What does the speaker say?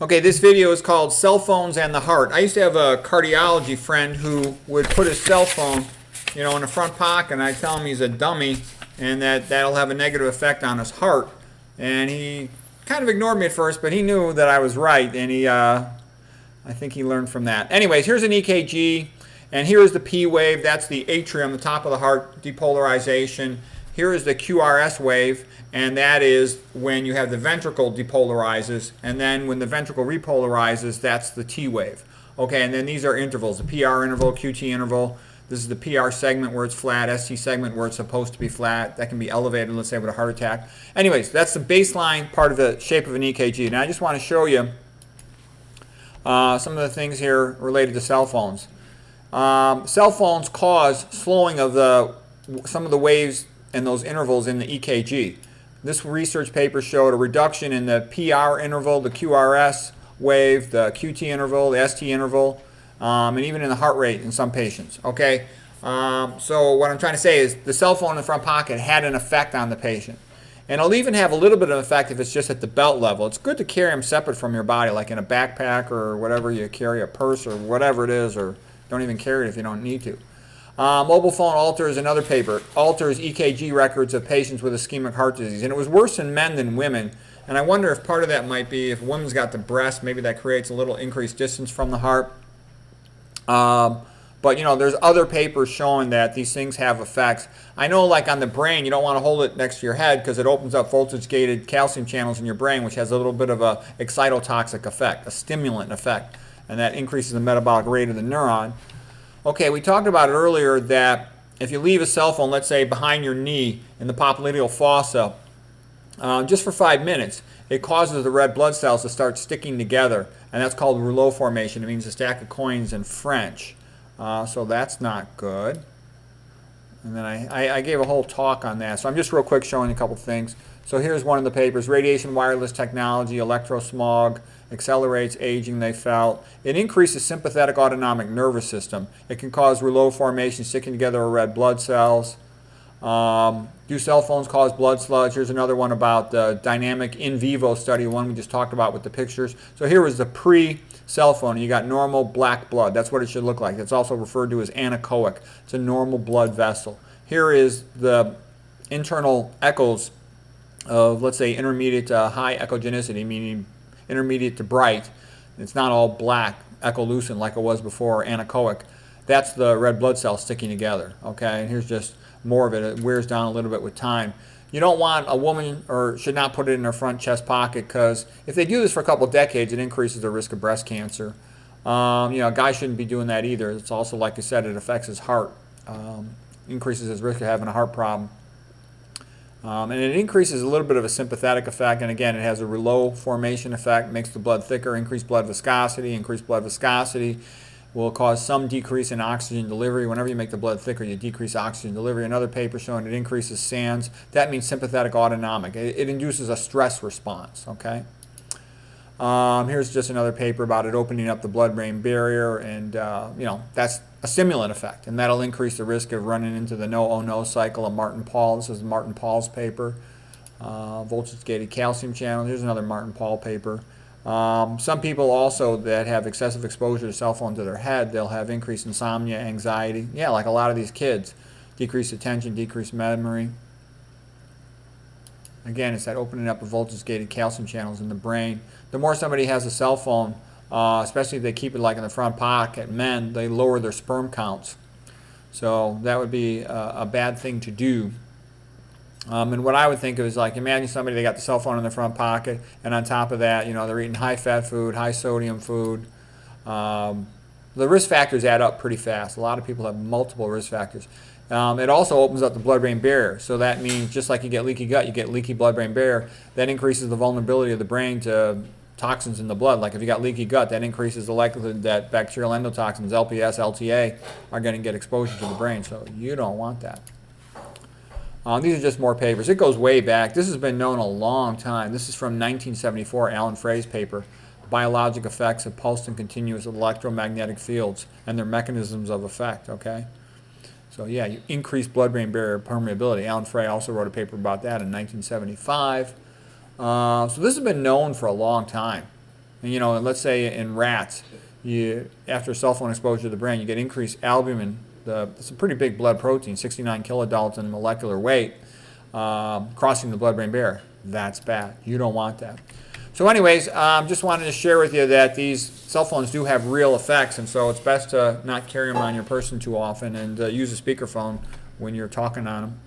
Okay, this video is called Cell Phones and the Heart. I used to have a cardiology friend who would put his cell phone, in the front pocket, and I'd tell him he's a dummy and that'll have a negative effect on his heart. And he kind of ignored me at first, but he knew that I was right, and I think he learned from that. Anyways, here's an EKG, and here is the P wave. That's the atrium, the top of the heart, depolarization. Here is the QRS wave, and that is when you have the ventricle depolarizes, and then when the ventricle repolarizes, that's the T wave. Okay, and then these are intervals, the PR interval, QT interval. This is the PR segment where it's flat, ST segment where it's supposed to be flat. That can be elevated, let's say, with a heart attack. Anyways, that's the baseline part of the shape of an EKG. Now I just want to show you some of the things here related to cell phones. Cell phones cause slowing of some of the waves and those intervals in the EKG. This research paper showed a reduction in the PR interval, the QRS wave, the QT interval, the ST interval, and even in the heart rate in some patients. Okay, so what I'm trying to say is the cell phone in the front pocket had an effect on the patient. And it'll even have a little bit of effect if it's just at the belt level. It's good to carry them separate from your body, like in a backpack or whatever you carry, a purse or whatever it is, or don't even carry it if you don't need to. Mobile phone alters, another paper, alters EKG records of patients with ischemic heart disease. And it was worse in men than women. And I wonder if part of that might be if a woman's got the breast, maybe that creates a little increased distance from the heart. But there's other papers showing that these things have effects. I know, like on the brain, you don't want to hold it next to your head because it opens up voltage-gated calcium channels in your brain, which has a little bit of a excitotoxic effect, a stimulant effect, and that increases the metabolic rate of the neuron. Okay, we talked about it earlier that if you leave a cell phone, let's say behind your knee in the popliteal fossa, just for 5 minutes, it causes the red blood cells to start sticking together, and that's called Rouleaux formation. It means a stack of coins in French. So that's not good. And then I gave a whole talk on that, so I'm just real quick showing a couple things. So here's one of the papers, radiation wireless technology, electrosmog, accelerates aging, they felt. It increases sympathetic autonomic nervous system. It can cause Rouleaux formation, sticking together of red blood cells. Do cell phones cause blood sludge? Here's another one about the dynamic in vivo study, one we just talked about with the pictures. So here was the pre-cell phone. You got normal black blood. That's what it should look like. It's also referred to as anechoic. It's a normal blood vessel. Here is the internal echoes of, let's say, intermediate to high echogenicity, meaning intermediate to bright. It's not all black, echolucent like it was before, anechoic. That's the red blood cells sticking together. Okay, and here's just more of it. It wears down a little bit with time. You don't want a woman, or should not put it in her front chest pocket, because if they do this for a couple of decades, it increases the risk of breast cancer. A guy shouldn't be doing that either. It's also, like I said, it affects his heart, increases his risk of having a heart problem. And it increases a little bit of a sympathetic effect, and again, it has a Rouleaux formation effect, makes the blood thicker, increased blood viscosity will cause some decrease in oxygen delivery. Whenever you make the blood thicker, you decrease oxygen delivery. Another paper showing it increases SANS. That means sympathetic autonomic. It induces a stress response, okay? Here's just another paper about it opening up the blood-brain barrier, and that's a stimulant effect, and that'll increase the risk of running into the no cycle of Martin Pall. This is Martin Pall's paper. Voltage-gated calcium channel. Here's another Martin Pall paper. Some people also that have excessive exposure to cell phone to their head, they'll have increased insomnia, anxiety. Yeah, like a lot of these kids. Decreased attention, decreased memory. Again, it's that opening up of voltage-gated calcium channels in the brain. The more somebody has a cell phone, especially if they keep it like in the front pocket, men, they lower their sperm counts. So that would be a bad thing to do. And what I would think of is, like, imagine somebody, they got the cell phone in their front pocket, and on top of that, they're eating high-fat food, high-sodium food. The risk factors add up pretty fast. A lot of people have multiple risk factors. It also opens up the blood-brain barrier. So that means just like you get leaky gut, you get leaky blood-brain barrier. That increases the vulnerability of the brain to toxins in the blood. Like if you got leaky gut, that increases the likelihood that bacterial endotoxins, LPS, LTA, are going to get exposure to the brain. So you don't want that. These are just more papers. It goes way back. This has been known a long time. This is from 1974, Alan Frey's paper, Biologic Effects of Pulsed and Continuous Electromagnetic Fields and Their Mechanisms of Effect, okay? So yeah, you increase blood-brain barrier permeability. Alan Frey also wrote a paper about that in 1975. So this has been known for a long time. And, you know, let's say in rats, after cell phone exposure to the brain, you get increased albumin. It's a pretty big blood protein, 69 kilodalton molecular weight, crossing the blood-brain barrier. That's bad. You don't want that. So anyways, just wanted to share with you that these cell phones do have real effects, and so it's best to not carry them on your person too often, and use a speakerphone when you're talking on them.